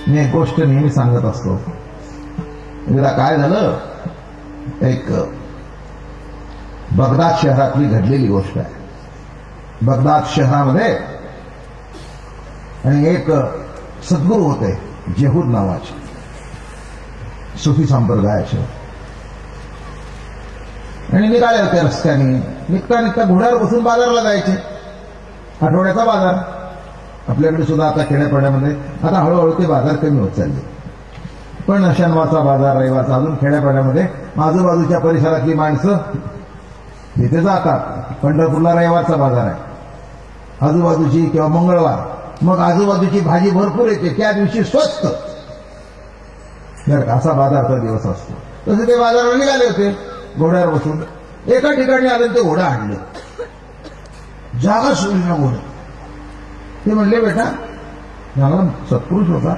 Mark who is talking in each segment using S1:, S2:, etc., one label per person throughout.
S1: मी एक गोष्ट नेहमी सांगत असतो. एकदा काय झालं, एक बगदाद शहरातली घडलेली गोष्ट आहे. बगदाद शहरामध्ये आणि एक सद्गुरू होते जेहूद नावाचे, सुफी संप्रदायाचे, आणि निघाले होते रस्त्याने. निघता निघता घोड्यावर बसून बाजारला जायचे. आठवड्याचा बाजार आपल्याकडे सुद्धा आता खेड्यापाड्यामध्ये आता हळूहळू ते बाजार कमी होत चालले. पण शनिवारचा बाजार, रविवारचा, अजून खेड्यापाड्यामध्ये आजूबाजूच्या परिसरातली माणसं तिथे जातात. पंढरपूरला रविवारचा बाजार आहे, आजूबाजूची किंवा मंगळवार, मग आजूबाजूची भाजी भरपूर येते, त्या दिवशी स्वस्त, असा बाजारचा दिवस असतो. तसे ते बाजाराला निघाले होते घोड्यावर बसून. एका ठिकाणी आलं ते घोडं आणलं, जागा सोडली ना घोडं. ते म्हणले बेटा, चांगला सत्पुरुष होता,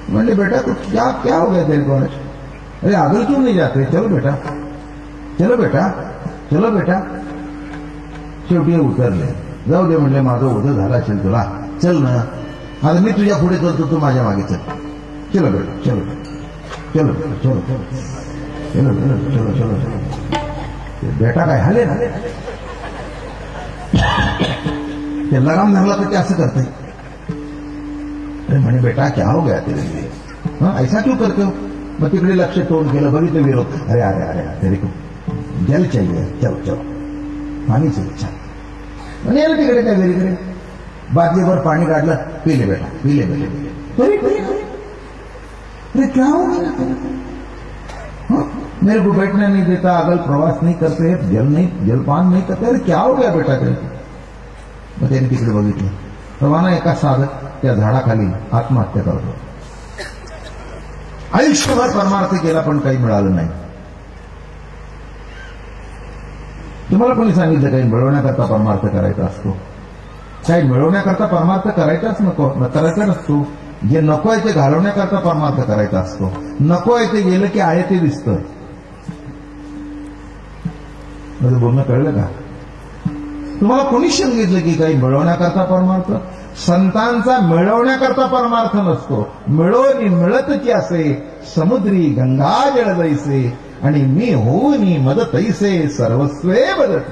S1: म्हणले बेटा तू क्या हो गया तेरे को आज? अरे आगे क्यों नहीं जाते? चलो बेटा, चलो बेटा, चलो बेटा. शेवटी उतरले. जाऊ दे म्हणले, माझं उदं झालं असेल तुला, चल ना, आता मी तुझ्या पुढे चलतो, तू माझ्या मागे चल. चलो बेटा, चलो चलो चलो चलो चलो चलो चलो चलो. बेटा काय हले ना, ते लगाम धरला तर ते असं करते. अरे म्हणे बेटा क्या हो गया तेरे लिए, ऐसा क्यों करते हो? मग तिकडे लक्ष तोंड केलं, बघितलं विरोध. अरे अरे अरे तेरे को जल चाहिए, चलो चलो पाणी चाहिए, चल. आणि याला तिकडे काय वेगळे बादलीवर पाणी काढलं, पिले बेटा, पिले बेटे. अरे क्या हो गया, मेरे को बैठने नहीं देता, अगल प्रवास नहीं करते, जलपान नहीं करते. अरे क्या हो गया बेटा तेरे? मग त्याने तिकडे बघितलं. रवाना एका साधक त्या झाडाखाली आत्महत्या करतो. आयुष्यभर परमार्थ केला पण काही मिळालं नाही. तुम्हाला कोणी सांगितलं काही मिळवण्याकरता परमार्थ करायचा असतो? काही मिळवण्याकरता परमार्थ करायचाच करायचा नसतो. जे नको आहे ते घालवण्याकरता परमार्थ करायचा असतो. नको आहे ते गेलं की आहे ते दिसतं. माझं बोलणं कळलं का? तुम्हाला कोणी सांगितलं की काही मिळवण्याकरता परमार्थ? संतांचा मिळवण्याकरता परमार्थ नसतो. मिळवणी मिळतची असे, समुद्री गंगा जळ जैसे, आणि मी होऊनी मद तैसे सर्वस्वे बदत.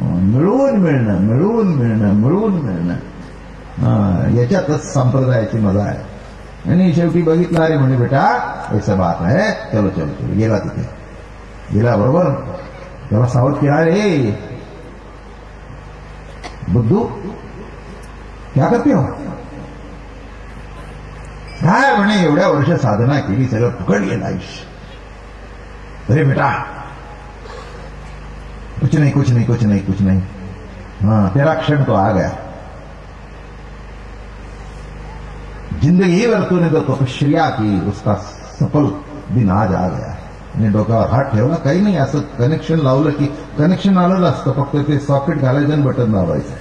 S1: मिळवून मिळणं, मिळवून मिळणं, मिळवून मिळणं, याच्यातच संप्रदायाची मजा आहे. आणि शेवटी बघितलं, अरे म्हणे बेटा ऐसा बात आहे, चलो चलो चलो. गेला तिथे, गेला बरोबर तेव्हा सावध केला, रे बुद्धू क्या करते हो? काय म्हणे, एवढ्या वर्ष साधना केली, सगळं फुकट गेलं आयुष्य. अरे बेटा कुछ नहीं कुछ नहीं कुछ नहीं कुछ नहीं, हाँ तेरा क्षण तो आ गया. जिंदगी भर तूने तो तपश्चर्या की, उसका सफल दिन आज आ गया. आणि डोक्यावर हात ठेवला. काही नाही, असं कनेक्शन लावलं की कनेक्शन आलेलं असतं, फक्त ते सॉकेट घालायचं आणि बटन दाबायचं.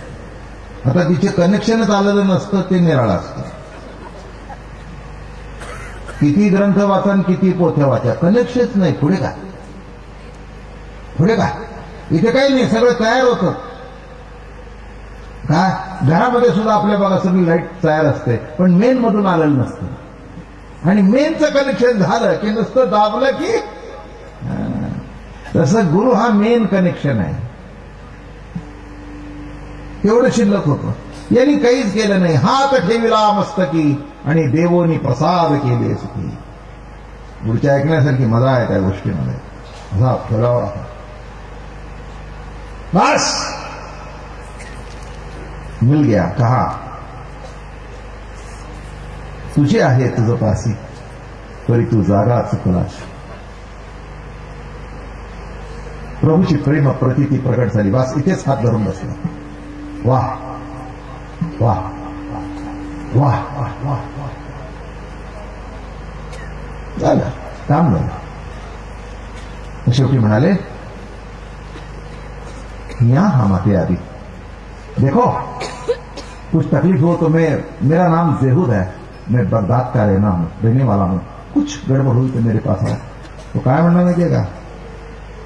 S1: आता तिचे कनेक्शनच आलेलं नसतं, ते निराळं असतं. किती ग्रंथ वाचन, किती पोथ्या वाचा, कनेक्शनच नाही. पुढे काय, पुढे काय? इथे काही नाही, सगळं तयार होतं. काय घरामध्ये सुद्धा आपल्या बघा सगळी लाईट तयार असते, पण मेन मधून आलेलं नसतं. आणि मेनचं कनेक्शन झालं की नुसतं दाबलं की, तसं गुरु हा मेन कनेक्शन आहे. एवढं शिल्लक होतं. यांनी काहीच केलं नाही. हात ठेविला मस्तकी आणि देवोनी प्रसाद केले सुखी. पुढच्या ऐकण्यासारखी मजा आहे त्या गोष्टीमध्ये. असा ठेवावा बस. मिल गया. कहा तुझे आहे तुझं पासी, तरी तू जागा चुकलास. प्रभूची प्रेम प्रतिती प्रकट झाली. बस इथेच हात धरून बसला. वाह वाह वाह वाह वाह. झालं काम झालं. शेवटी म्हणाले, यहां हम आते आदि देखो, कुछ तकलीफ हो तो मेरा नाम जेहूद है, मैं बगदाद का रहने वाला हूं. कुछ गडबड हुई तो मेरे पास आहे. तो काय म्हणणार माहितीये का,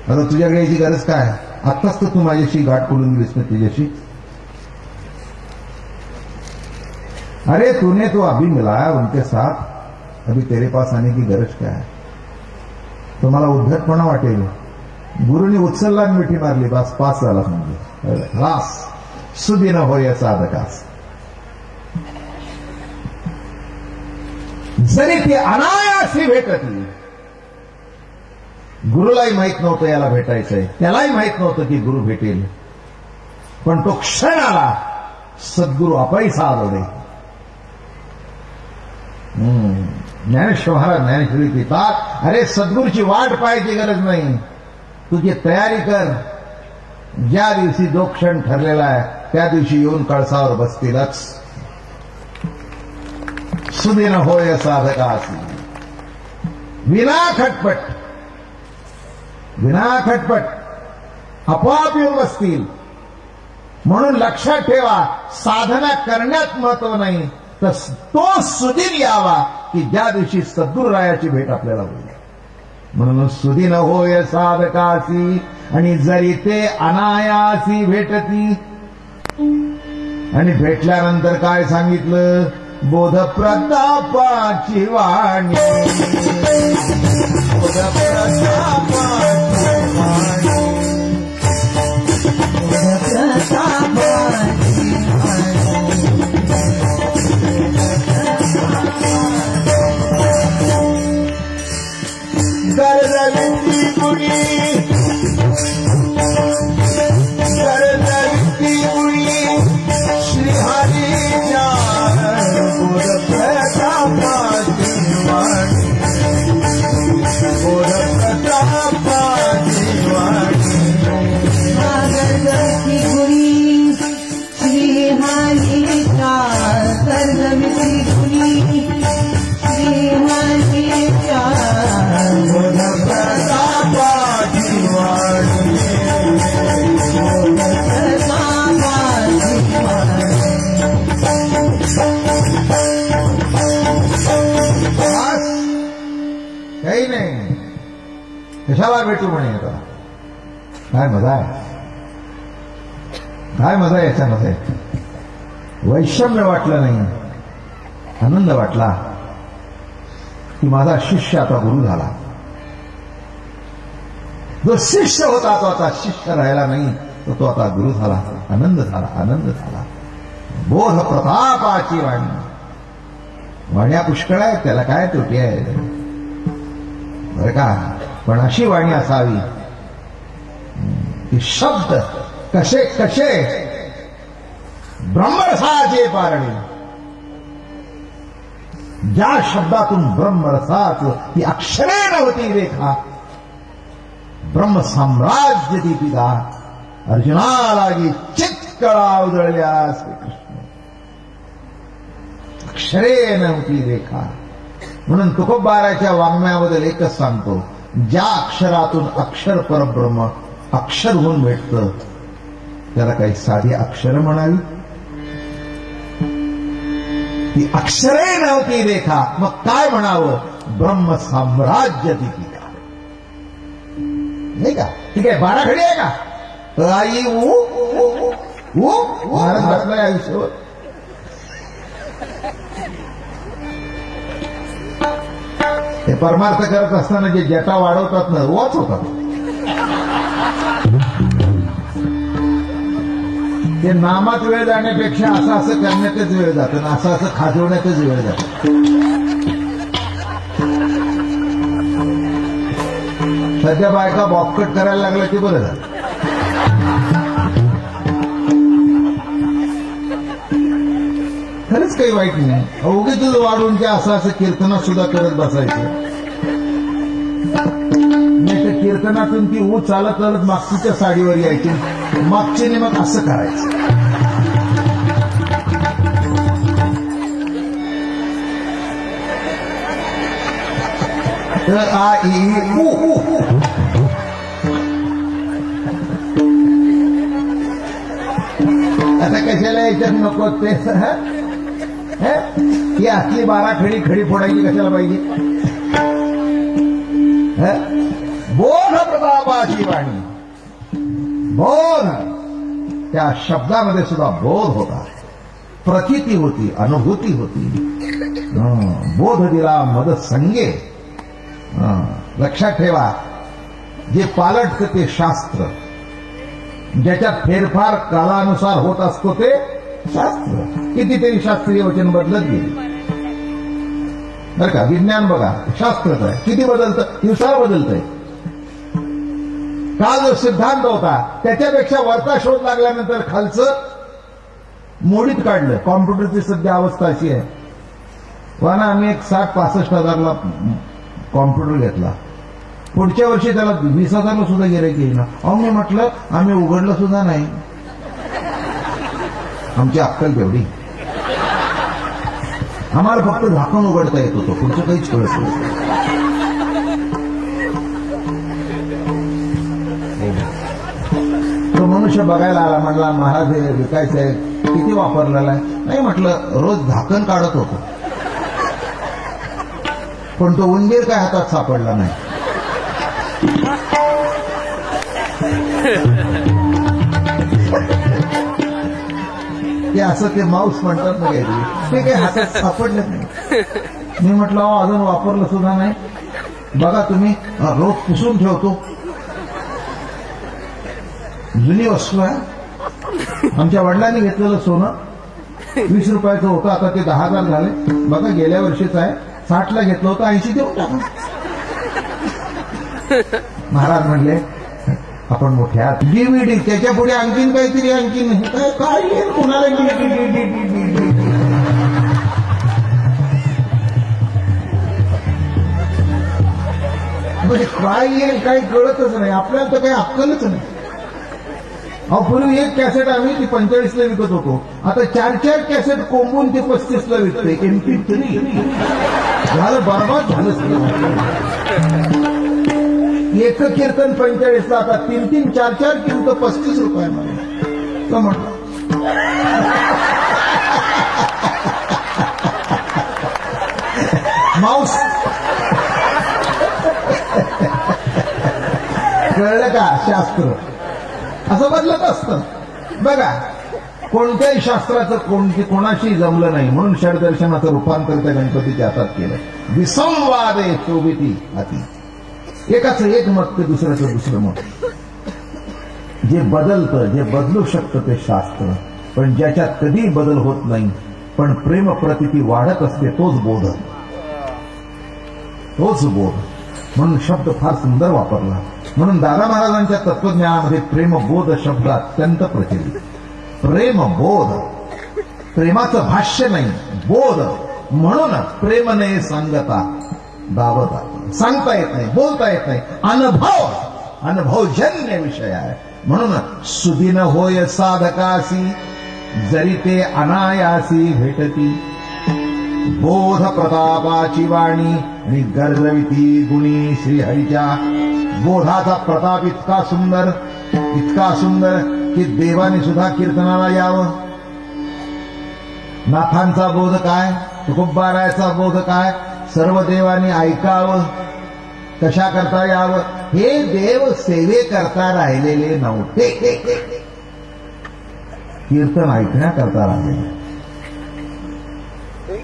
S1: आता तुझ्याकडे याची गरज काय? आत्ताच तर तू माझ्याशी गाठ खोलून गेलीस ना तिच्याशी. अरे तूने तो अभी मिलाया उनके साथ, अभी तेरे पास आने की गरज क्या है? तो मला उद्धटपणा वाटेल. गुरुनी उचलला आणि मिठी मारली, बस पास झाला म्हणजे रास सुदिन होय साधकास. जरी ती अनायासी भेटली, गुरुलाही माहित नव्हतं याला भेटायचंय, त्यालाही माहित नव्हतं की गुरु भेटेल, पण तो क्षण आला, सद्गुरु आपाई साधले. ज्ञानेश्वर महाराज ज्ञानेश्वरी पितात, अरे सद्गुरूची वाट पाहायची गरज नाही, तुझी तयारी कर. ज्या दिवशी जो क्षण ठरलेला आहे त्या दिवशी येऊन कळसावर बसतीलच. सुदिन होय साधकासी, विना खटपट, विना खटपट आपोआप येऊन बसतील. म्हणून लक्षात ठेवा, साधना करण्यात महत्व नाही, तर तो सुदिन यावा की ज्या दिवशी सद्गुरुरायाची भेट आपल्याला होईल. म्हणून सुदिन होय साधकासी, आणि जरी ते अनायासी भेटती. आणि भेटल्यानंतर काय सांगितलं? बोध प्रतापाची वाणी, बोध प्रतापाची वाणी, बोध प्रतापाची गरजविती गुणी, गरजविती गुणी, श्रीहरीच्या बोध प्रतापाची वाणी, बोध प्रतापाची वाणी.
S2: गरजविती गुणी, श्रीहरीच्या गरजविती गुणी, श्रीहरीच्या
S1: बोध प्रतापाची वाणी, बोध
S2: प्रतापाची वाणी.
S1: काही नाही, कशाला भेटू म्हणे. आता काय मजा आहे, काय मजा आहे याच्यामध्ये. वैषम्य वाटलं नाही, आनंद वाटला की माझा शिष्य आता गुरु झाला. जो शिष्य होता तो आता शिष्य राहिला नाही, तर तो आता गुरु झाला. आनंद झाला, आनंद झाला. बोध प्रतापाची वाणी. वाण्या पुष्कळ आहे, त्याला काय त्रुटी आहे बरं का, पण अशी वाणी असावी की शब्द कसे कसे ब्रह्मरसाचे पारणे. ज्या शब्दातून ब्रह्मरसाच ती अक्षरे नव्हती रेखा, ब्रह्म साम्राज्य दीपिका. अर्जुनाला चित्कळा उजळल्या श्रीकृष्ण, अक्षरे नव्हती रेखा. म्हणून तुकोबाराच्या वाङ्मयाबद्दल एकच सांगतो, ज्या अक्षरातून अक्षर परब्रह्म अक्षर होऊन भेटतं त्याला काही साधी अक्षर म्हणावी. ती अक्षरे नव्हती रेखा, मग काय म्हणावं? ब्रह्म साम्राज्य दीपिका. नाही का? ठीक आहे, बाराखडी आहे का? आई महाराज बसलाय आयुष्यावर. हे परमार्थ करत असताना जे जटा वाढवतात ना, वाच होतात. ते नामात वेळ जाण्यापेक्षा असं असं करण्यातच वेळ जातं ना, असं असं खाजवण्यातच वेळ जातो. सध्या बायका बॉपकट करायला लागल्या की बरं झालं. खरंच काही वाईट नाही, उगीच वाढून ते असं असं कीर्तनात सुद्धा करत बसायचं. नाही तर कीर्तनातून ती ऊ चालत चालत मागचीच्या साडीवर यायची, मागचीने मग असं करायचं. आ ई ऊ. आता कशाला याच्यात नको ते ही असली बाराखडी खडी फोडायची कशाला पाहिजे. बोध प्रतापाची वाणी. बोध, त्या शब्दामध्ये सुद्धा बोध होता. प्रतीती होती, अनुभूती होती. बोध दिला मद संगे. लक्षात ठेवा, जे पालटतं ते शास्त्र, ज्याच्यात फेरफार कालानुसार होत असतो ते शास्त्र. कितीतरी शास्त्रीय वचन बदलत गेली बरं का. विज्ञान बघा, शास्त्रच आहे, किती बदलतं, दिवसाला बदलतंय. काल जो सिद्धांत होता त्याच्यापेक्षा वरचा शोध लागल्यानंतर खालचं मोडीत काढलं. कॉम्प्युटरची सध्या अवस्था अशी आहे. वाना आम्ही एक 60-65 हजारला कॉम्प्युटर घेतला. पुढच्या वर्षी त्याला 20,000ला सुद्धा गिऱ्हाईक येईना. अहो मी म्हटलं आम्ही उघडलं सुद्धा नाही. आमची अक्कल तेवढी, आम्हाला फक्त झाकण उघडता येत होतं, पुढचं काहीच कळत नव्हतं. तो मनुष्य बघायला आला, म्हटला महाराज हे विकायचंय, किती वापरलेला आहे. नाही म्हटलं, रोज झाकण काढत होतो, पण तो उंदीर काय हातात सापडला नाही. ते असं ते माऊस म्हणतात ना काहीतरी, ते काही हातात सापडलं नाही. मी म्हटलं अजून वापरलं सुद्धा नाही. बघा तुम्ही, रोज पुसून ठेवतो. जुनी वस्तू आहे. आमच्या वडिलांनी घेतलेलं सोनं 20 रुपयाचं होतं, आता ते 10,000 झाले. बघा गेल्या वर्षीचं आहे. 60ला घेतलं होतं, 80 देऊन टाका. महाराज म्हणले आपण मोठ्या डीव्हीडी, त्याच्या पुढे आणखीन काहीतरी, आणखीन काय येईल कुणाला. म्हणजे काय येईल काही कळतच नाही आपल्याला, तर काही अक्कलच नाही. अहो पूर्वी एक कॅसेट आम्ही ती 45ला विकत होतो, आता 4-4 कॅसेट कोंबून ते 35ला विकतोय. MP3 झालं, बरबाद झालं. एक कीर्तन 45ला, आता 3-3, 4-4 कीर्तन 35 रुपयामध्ये. तर म्हटलं माऊस कळलं का. शास्त्र असं बदलत असतं. बघा, कोणत्याही शास्त्राचं कोणाशी जमलं नाही, म्हणून षडदर्शनाचं रूपांतर त्या गणपतीच्या हातात केलं. विसंवादे शोभिती हाती. एकाचं एक मत ते दुसऱ्याचं दुसरं मत. जे बदलतं, जे बदलू शकतं ते शास्त्र, पण ज्याच्यात कधी बदल होत नाही पण प्रेम प्रतिती वाढत असते तोच बोध. तोच बोध. म्हणून शब्द फार सुंदर वापरला. म्हणून दादा महाराजांच्या तत्वज्ञानामध्ये प्रेमबोध शब्द अत्यंत प्रचलित. प्रेमबोध, प्रेमाचं भाष्य नाही, बोध. म्हणून प्रेमने सांगता दावता, सांगता येत नाही, बोलता येत नाही. अनुभवजन्य विषय आहे. म्हणून सुदिन होय साधकासी, जरी ते अनायासी भेटती. बोध प्रतापाची वाणी आणि गर्विती गुणी श्रीहरीच्या. बोधाचा प्रताप इतका सुंदर, इतका सुंदर की देवाने सुद्धा कीर्तनाला यावं. नाथांचा बोध काय, तुकोबारायाचा बोध काय, सर्व देवांनी ऐकावं. कशा करता यावं, हे देव सेवे करता राहिलेले नव्हते, कीर्तन ऐकण्याकरता राहिलेले.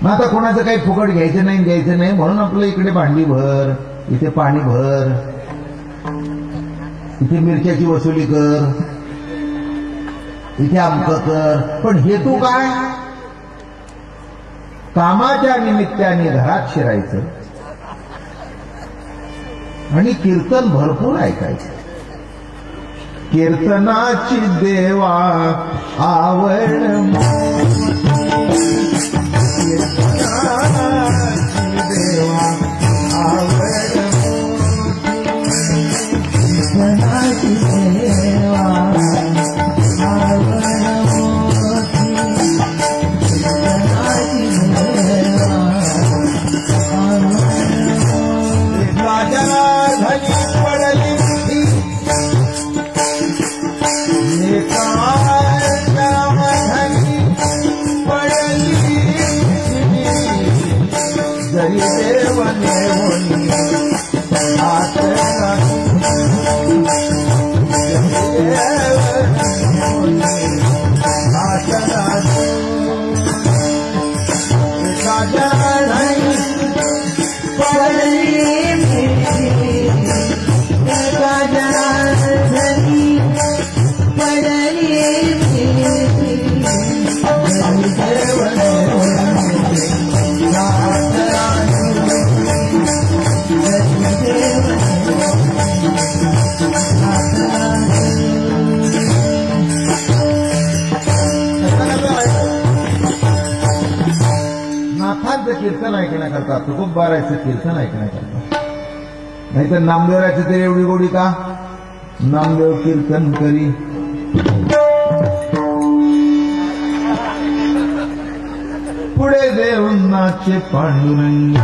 S1: मग आता कोणाचं काही फुकट घ्यायचं नाही, द्यायचं नाही, म्हणून आपलं इकडे भांडी भर, इथे पाणी भर, इथे मिरच्याची वसुली कर, इथे अमकं कर. पण हेतू काय, कामाच्या निमित्ताने घरात शिरायचं आणि कीर्तन भरपूर ऐकायचं. कीर्तनाची देवा आवड, कीर्तनाची देवा आवड, कीर्तनाची देवा तुकारामांचं कीर्तन ऐकण्याकरता, तुकोबारायचं कीर्तन ऐकण्याकरता. नाही तर नामदेवरायचं ते एवढी गोडी का? नामदेव कीर्तन करी पुढे देऊनाचे पांडुरंग.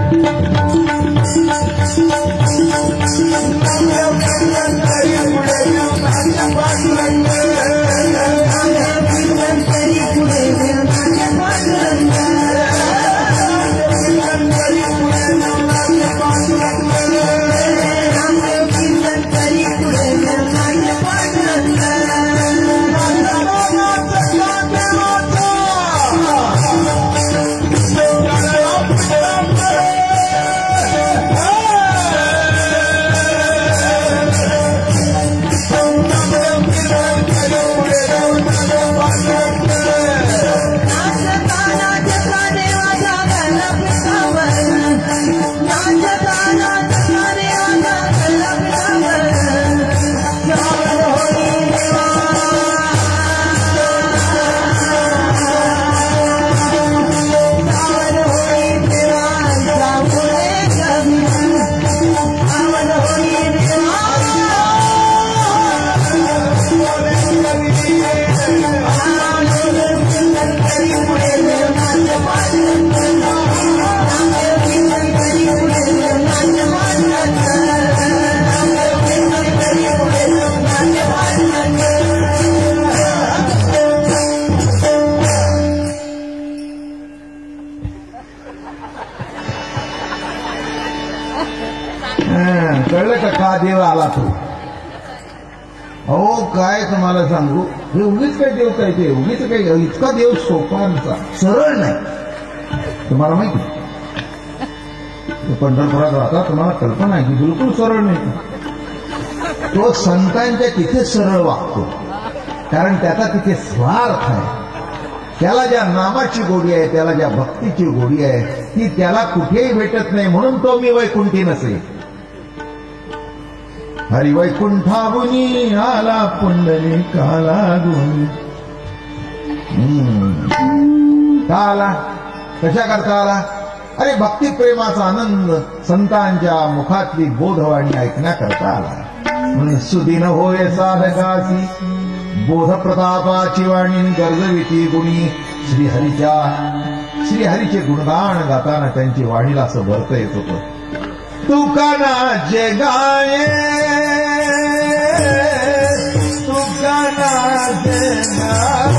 S1: कळलं का का देव आला तो? अहो काय तुम्हाला सांगू, हे उगीच काय देव काय ते उगीच काही इतका देव सोपांचा सरळ नाही. तुम्हाला माहिती पंढरपुरात राहता, तुम्हाला कल्पना आहे की बिलकुल सरळ नाही. तो संतांच्या तिथे सरळ वागतो, कारण त्याचा तिथे स्वार्थ आहे. त्याला ज्या नामाची गोडी आहे, त्याला ज्या भक्तीची गोडी आहे, ती त्याला कुठेही भेटत नाही. म्हणून तो मी वैकुंठी नसे. हरिवैकुंठाबुनी आला पुंडलिकाला गुण. का आला? कशा करता आला? अरे भक्ती प्रेमाचा आनंद संतांच्या मुखातली बोधवाणी ऐकण्याकरता आला. म्हणून सुदिन होय साधकासी बोध प्रतापाची वाणी गर्जविती गुणी. श्रीहरीचे गुणगान गाताना त्यांची वाणीला असं भरता येत होतं. तुकाना जे गाये तुकाना जे गाये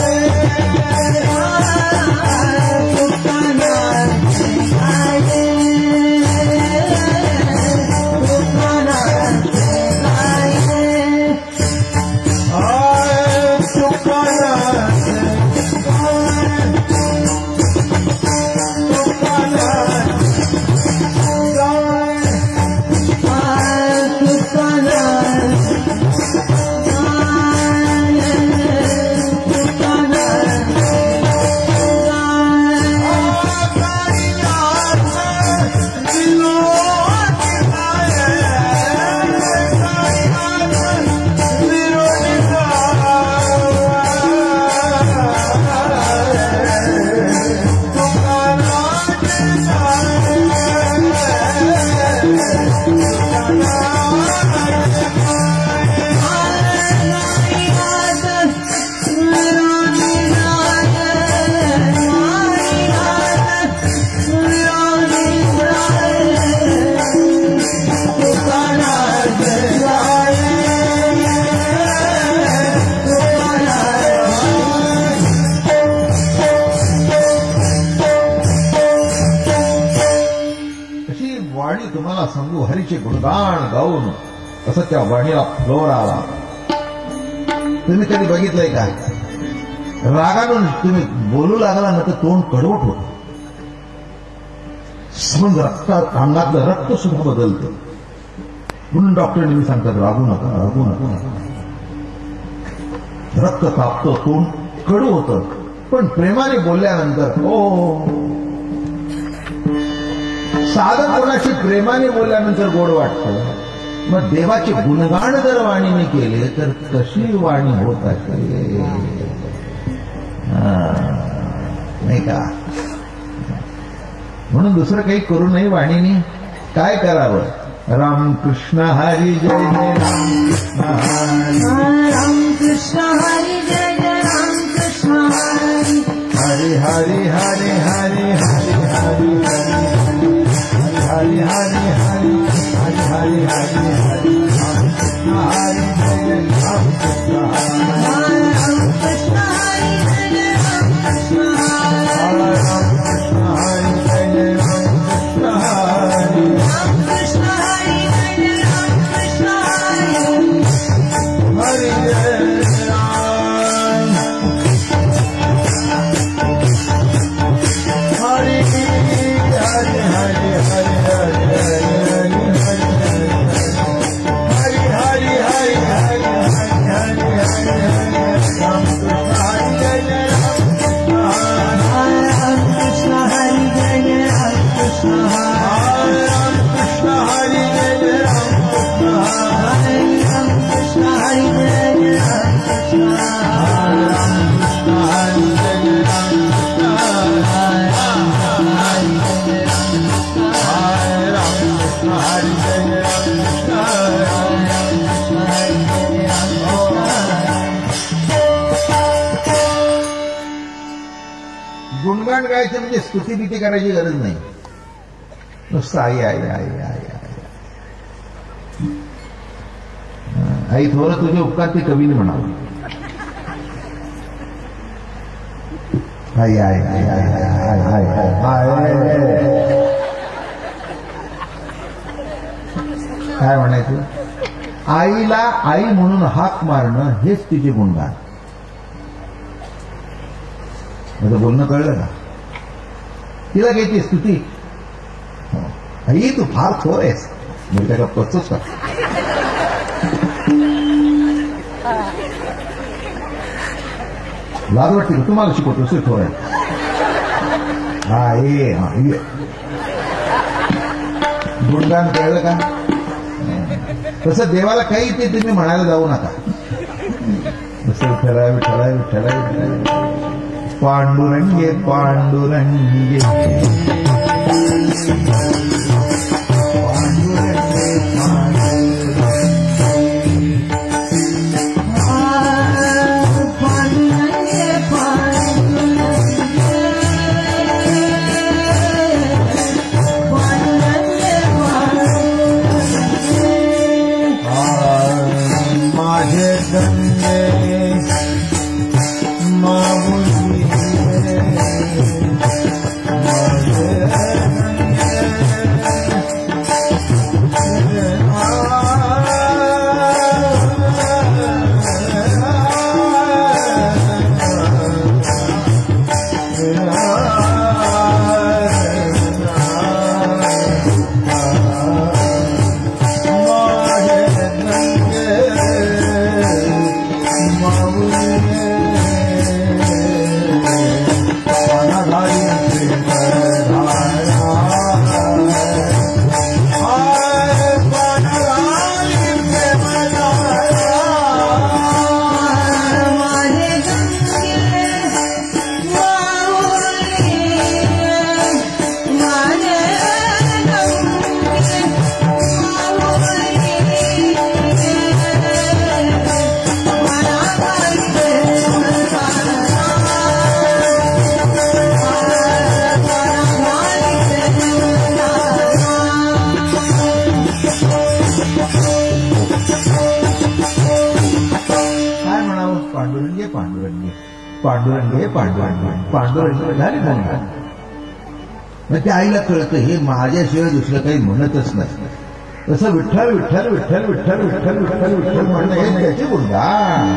S1: तुम्हाला सांगू. हरीचे गुणगान गाऊन असं त्या वाणीला फ्लोर आला. तुम्ही कधी बघितलंय का? रागानं तुम्ही बोलू लागला ना तर तोंड कडवट होत. समज रक्तात अंगातलं रक्त सुद्धा बदलतं. म्हणून डॉक्टर नेहमी सांगतात रागू नका, रागू नका. रक्त कापतं, तोंड कडू होतं. पण प्रेमाने बोलल्यानंतर साधं कोणाशी प्रेमाने बोलल्यानंतर गोड वाटतं. मग देवाचे गुणगान जर वाणीने केले तर कशी वाणी होत असेल नाही का? म्हणून दुसरं काही करू नये वाणीने. काय करावं? रामकृष्ण हरी जय जय रामकृष्ण हरी
S2: रामकृष्ण हरी जय जय रामकृष्ण हरी
S1: हरी हरी हरी हरी हरी हरी हरी हरी हरी हरी हरी हरी हरी रामकृष्ण हरी जय जय रामकृष्ण
S2: रामकृष्ण हरी जय जय रामकृष्ण
S1: रामकृष्ण हरी जय जय रामकृष्ण हरी
S2: रामकृष्ण हरी जय जय रामकृष्ण
S1: हरि जय राम हरि हरि हरि हरि हरि हरि हरि हरि हरि हरि हरि रामकृष्ण हरि जय जय
S2: रामकृष्ण हरी जय जय रामकृष्ण
S1: रामकृष्ण हरि जय जय रामकृष्ण
S2: रामकृष्ण हरी जय जय रामकृष्ण
S1: रामकृष्ण हरि जय जय रामकृष्ण रामकृष्ण हरि जय जय गुणगान गायचं म्हणजे स्तुती बिती करायची गरज नाही. नुसतं आई आई आई आई आई आई थोडं तुझे उपकार ते कवीने म्हणावं. आई आई आई आई आई आई काय म्हणायचं? आईला आई म्हणून हाक मारणं हेच तिचे गुणगान. माझं बोलणं कळलं का? तिला घ्यायची स्तुती. आई तू फार थोर आहेस. मी त्याला पचतोच का? लाज वाटते का? तुम्हाला शिकवतो असं थोर आहे. हा ये गुणगान कळलं का? तसं देवाला काही ते तुम्ही म्हणायला जाऊ नका. तसं ठराव ठराव ठराव पांडुरंगे पांडुरंगे माझे गंगे मामुली पांडुरंगे पांडुरंगे पांडुरंगे झाली गुणगान. मग त्या आईला कळतं हे माझ्याशिवाय दुसरं काही म्हणतच नाही. तसं विठ्ठल विठ्ठल विठ्ठल विठ्ठल विठ्ठल विठ्ठल विठ्ठल म्हणणं हे त्याचे गुणगान.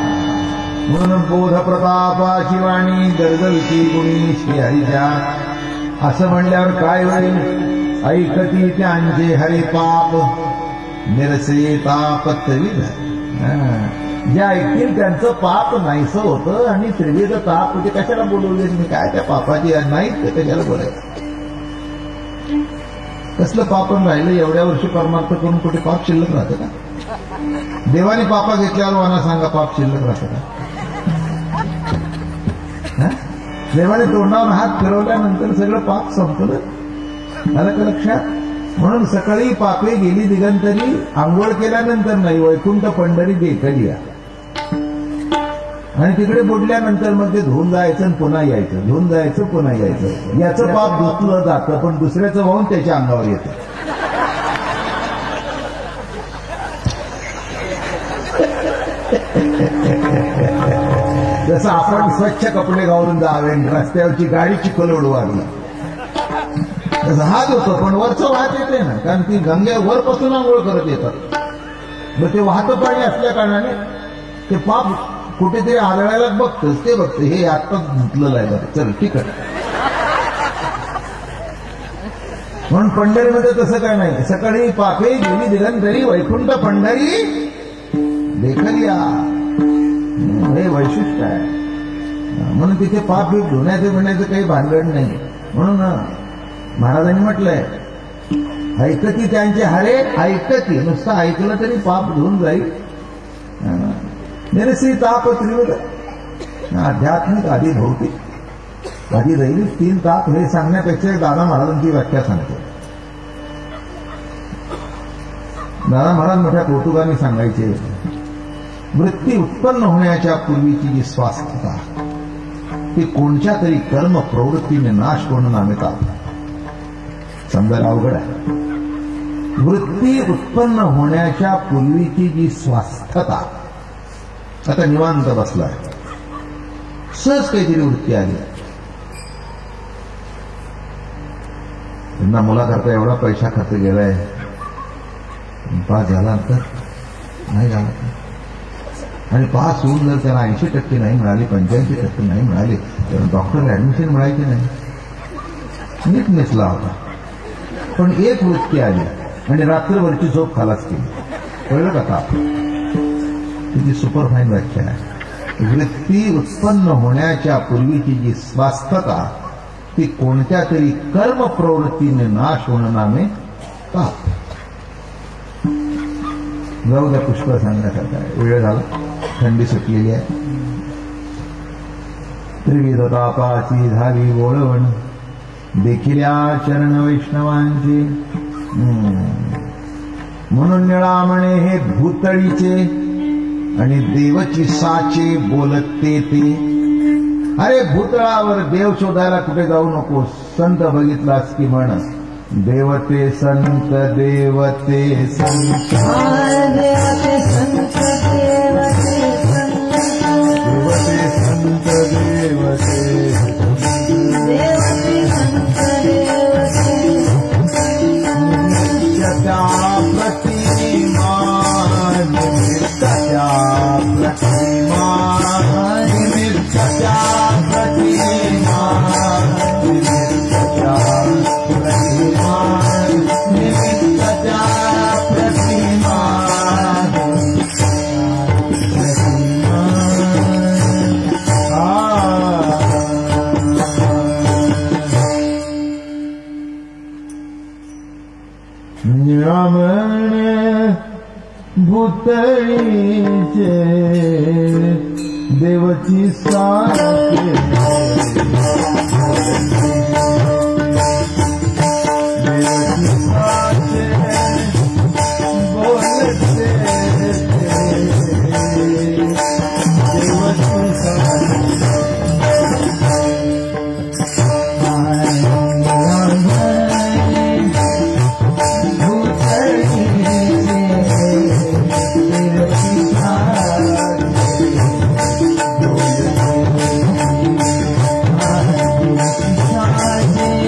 S1: म्हणून बोध प्रतापाची वाणी गर्जविती गुणी श्री हरीच्या. असं म्हणल्यावर काय होईल? ऐकती त्यांचे हरे पाप निरसे ताप त्रिविध. जे ऐकतील त्यांचं पाप नाहीसं होतं आणि त्रिविध ताप म्हणजे कशाला बोलवले मी? काय त्या पापाची नाहीत ते कशाला बोलायचं? कसलं पापण राहिलं? एवढ्या वर्षी परमार्थ करून कुठे पाप शिल्लक राहतं का? देवाने पापा घेतल्यावर मला सांगा पाप शिल्लक राहतं का? देवाने तोंडावर हात फिरवल्यानंतर सगळं पाप संपलं. आलं का लक्षात? म्हणून सकाळी पापे गेली दिगंतरी, आंघोळ केल्यानंतर नाही, वैकुंठ पंढरी देखलिया. आणि तिकडे बुडल्यानंतर मग ते धुवून जायचं आणि पुन्हा यायचं, धुवून जायचं पुन्हा यायचं. याचं पाप धुतलं जातं, पण दुसऱ्याचं वाहून त्याच्या अंगावर येतं. जसं आपण स्वच्छ कपडे घालून जावे, रस्त्यावरची गाडी चिखल उडवावी, तसं हात होतं, पण वरचं वाहत येते ना, कारण ती गंगे वरपासून आंघोळ करत येतात. मग ते वाहतं पाणी असल्या कारणाने ते पाप कुठेतरी आदळायला बघतंच, ते बघतं हे आत्ताच धुतलेलं आहे बरं, चल ठीक आहे. म्हणून पंढरीमध्ये तसं काय नाही. सकाळी पापे गेली दिगंतरी, वैकुंठ पंढरी देखलिया, हे वैशिष्ट्य आहे. म्हणून तिथे पाप बीप धुण्याचं म्हणण्याचं काही भानगड नाही. म्हणून महाराजांनी म्हटलंय, ऐकती त्यांचे हरे ऐकती, नुसतं ऐकलं तरी पाप धुवून जाईल. निरसी ताप त्रिविध, आध्यात्मिक आधी भौतिक आधी दैविक, 3 ताप. हे सांगण्यापेक्षा दादा महाराजांची व्याख्या सांगतो. दादा महाराज मोठ्या कौतुकाने सांगायचे, वृत्ती उत्पन्न होण्याच्या पूर्वीची जी स्वास्थता ती कोणत्या तरी कर्म प्रवृत्तीने नाश होणं नामे ताप. समजायला अवघड आहे. वृत्ती उत्पन्न होण्याच्या पूर्वीची जी स्वास्थता, आता निवांत बसलाय, सहज काहीतरी वृत्ती आली, त्यांना मुलाकरता एवढा पैसा खर्च गेलाय, पास झाला तर नाही झाला, आणि पास होऊन जर त्याला 80% नाही मिळाली, 85% नाही मिळाली, तर डॉक्टरला ऍडमिशन मिळायची नाही. नीट नेसला होता, पण एक वृत्ती आली आणि रात्रभरची झोप खालाच केली. कळलं का ताप? तिची सुपरफाईन व्याख्या आहे. वृत्ती उत्पन्न होण्याच्या पूर्वीची जी स्वास्थता ती कोणत्या तरी कर्म प्रवृत्तीने नाश होणं नामे ताप. जाऊ द्या, पुष्कळ सांगण्यासारखं आहे, वेळ झाला, थंडी सुटलेली आहे. त्रिविध तापाची झाली ओळवण, देखिल्या चरण वैष्णवांचे. म्हणून निळामणे हे भूतळीचे आणि देवची साचे बोलते ते. अरे भूतळावर देव शोधायला कुठे जाऊ नको, संत बघितलास की म्हण, देवते संत देवते संत,
S2: देवते संत देवते
S1: संत देवते
S2: देवते संत देवते
S1: नित्याच्या प्रतिमा, नित्याच्या प्रतिमा, नित्याच्या प्रतिमा, नित्याच्या प्रतिमा, नित्याच्या प्रतिमा, निळामणे भूतळीचे देवची साचे, देवची साचे बोलते देवची साचे.
S2: Hare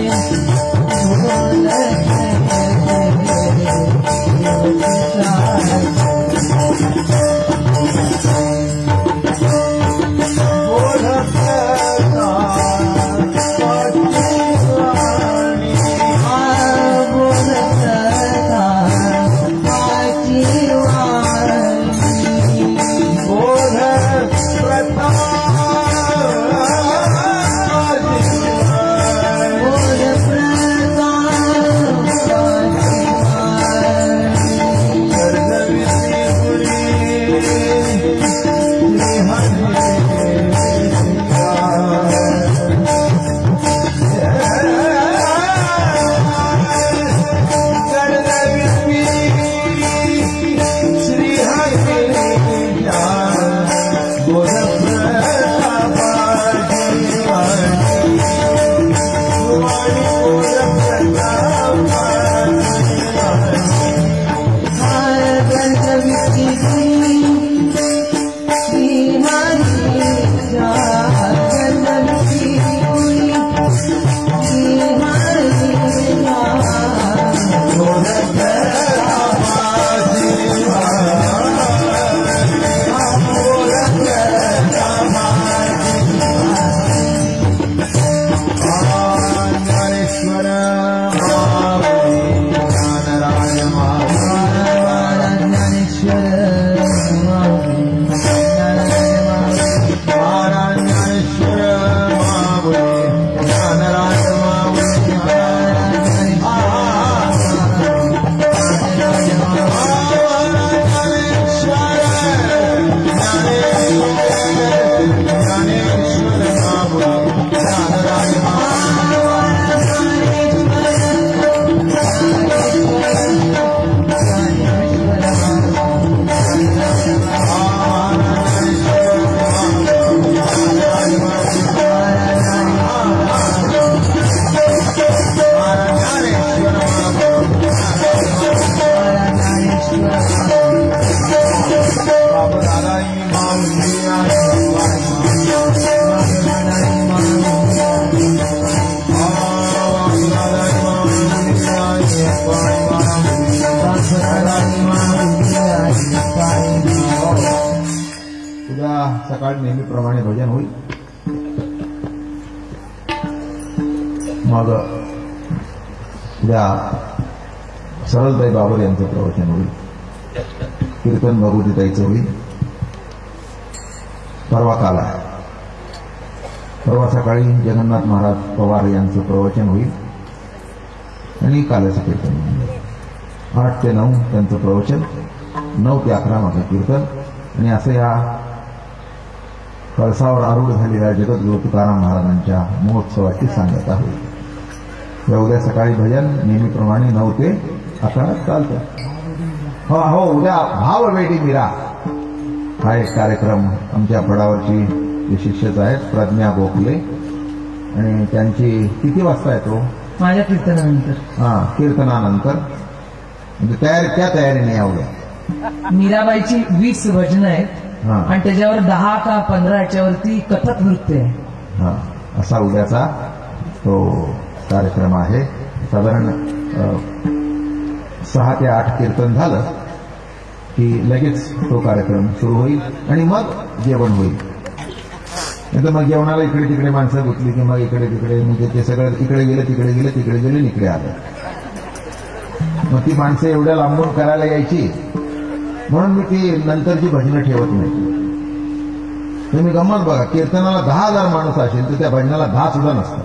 S1: उद्या सकाळी नेहमीप्रमाणे भजन होईल. मग उद्या सरळताई बाबर यांचं प्रवचन होईल. कीर्तन भगवतीताईचं होईल. परवा काल आहे. परवा सकाळी जगन्नाथ महाराज पवार यांचं प्रवचन होईल आणि काल्याचं कीर्तन होईल. 8 ते 9 त्यांचं प्रवचन, 9 ते 11 माझं कीर्तन. आणि असं या कळसावर आरूढ झालेल्या जगद्गुरू तुकाराम महाराजांच्या महोत्सवाची सांगता होईल. या उद्या सकाळी भजन नेहमीप्रमाणे 9 ते 11 चालतं. हो, उद्या भाववेडी मीरा हा एक कार्यक्रम आमच्या फडावरची जे शिष्यच आहेत प्रज्ञा गोखले आणि त्यांची किती वाजता येतो?
S2: माझ्या कीर्तनानंतर.
S1: कीर्तनानंतर म्हणजे त्या तयारीने या उद्या.
S2: मीराबाईची 20 भजनं आहेत आणि त्याच्यावर 10 का 15 याच्यावरती कथक नृत्य आहे.
S1: असा उद्याचा तो कार्यक्रम आहे. साधारण 6 ते 8 कीर्तन झालं की लगेच तो कार्यक्रम सुरू होईल आणि मग जेवण होईल. नंतर मग जेवणाला इकडे तिकडे माणसं गुंतली की मग इकडे तिकडे म्हणजे ते सगळं इकडे गेलं तिकडे गेलं तिकडे गेले इकडे आलं. मग ती माणसं एवढ्या लांबून करायला यायची म्हणून मी ती नंतरची भजनं ठेवत नाही. तुम्ही गंमत बघा, कीर्तनाला 10,000 माणूस असेल तर त्या भजनाला 10 सुद्धा नसतात.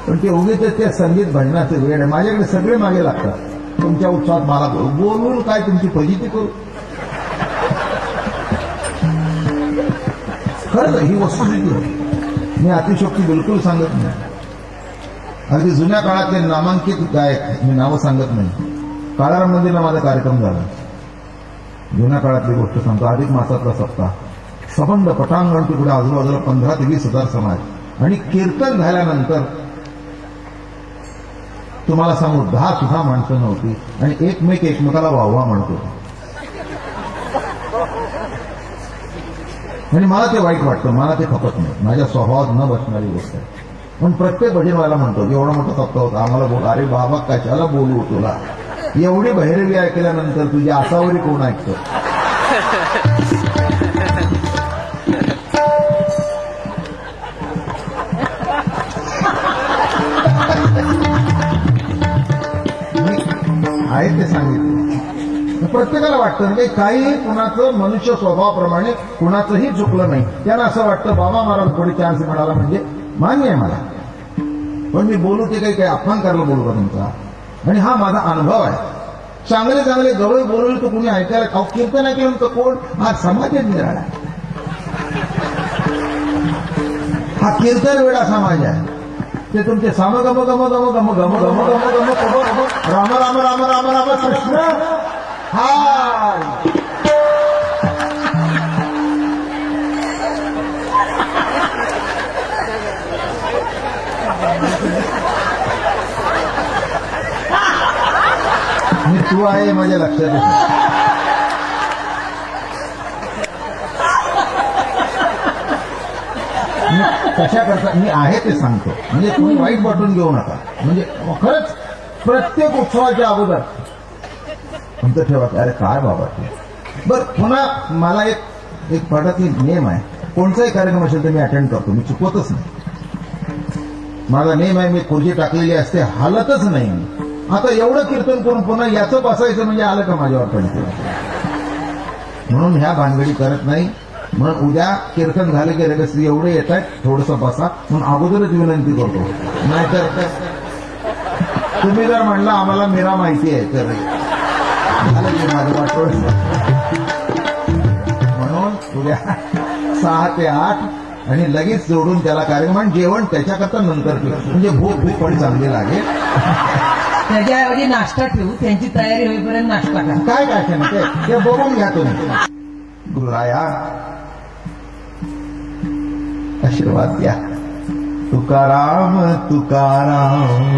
S1: पण ते उगीच त्या संगीत भजनाचे वेळ आहे. माझ्याकडे सगळे मागे लागतात. तुमच्या उत्साहात मला बोलून काय तुमची फजिती करू? खरंच ही वस्तुस्थिती होती. मी अतिशोक्ती बिलकुल सांगत नाही. अगदी जुन्या काळातले नामांकित गायक, मी नावं सांगत नाही, काळाराम मंदिरला माझा कार्यक्रम झाला. जुन्या काळातली गोष्ट सांगतो. अधिक मासातला सप्ताह, सबंध पटांगण, तिकडे आजूबाजूला 15 ते 20,000 समाज आणि कीर्तन झाल्यानंतर तुम्हाला सांगू 10 सुद्धा माणसं नव्हती आणि एकमेकाला वाहवा म्हणत होते. आणि मला ते वाईट वाटतं, मला ते खपत नाही, माझ्या स्वभावात न बसणारी गोष्ट आहे. पण प्रत्येक भजनवाला म्हणतो एवढा मोठा सप्ताह होता आम्हाला बोल. अरे बाबा कशाला बोलू तुला? एवढी बहिरवी ऐकल्यानंतर तुझी आसावरी कोण ऐकतं? आहे ते सांगितलं. प्रत्येकाला वाटतं म्हणजे काही कुणाचं मनुष्य स्वभावाप्रमाणे कुणाचंही चुकलं नाही. त्यांना असं वाटतं बाबा मला थोडी चान्स मिळाला म्हणजे मान्य आहे मला, पण मी बोलू ते काही अपमान करायला बोलू का तुमचा? आणि हा माझा अनुभव आहे. चांगले चांगले गवळे बोलवले तर कुणी ऐकायला, कीर्तन ऐकलं तर कोण? हा समाजच निराळा. हा कीर्तन वेळा समाज आहे. ते तुमचे साम गम गम गम गम गम गम गम गम गम राम राम राम राम राम कृष्ण हाय. मी तू आहे माझ्या लक्षात येतं. कशा करता मी आहे ते सांगतो, म्हणजे तुम्ही वाईट वाटून घेऊ नका. म्हणजे खरंच प्रत्येक उत्सवाच्या अगोदर तुमचं ठेवा अरे काय बाबा ते. बरं पुन्हा मला एक पटातली नियम आहे, कोणताही कार्यक्रम असेल तर मी अटेंड करतो, मी चुकवतच नाही. माझा नियम आहे, मी खुर्ची टाकलेली असते, हालतच नाही मी. आता एवढं कीर्तन करून पुन्हा याचं बसायचं म्हणजे आलं का माझ्यावर पडते? म्हणून ह्या भानगडी करत नाही. म्हणून उद्या कीर्तन झाले की लगेच एवढे येत आहेत थोडंसं बसा म्हणून अगोदरच विनंती करतो. नाहीतर तुम्ही जर म्हणलं आम्हाला मीरा माहिती आहे तर झालं की माझं वाटोळ. म्हणून उद्या 6 ते 8 आणि लगेच जोडून त्याला कार्यक्रम आणि जेवण त्याच्याकरता नंतर म्हणजे भूक पण चांगली लागेल.
S2: त्याच्याऐवजी नाश्ता ठेवू, त्यांची तयारी होईपर्यंत नाश्ता करा.
S1: काय ते बघून घ्या तुम्ही. गुरुराया आशीर्वाद द्या. तुकाराम तुकाराम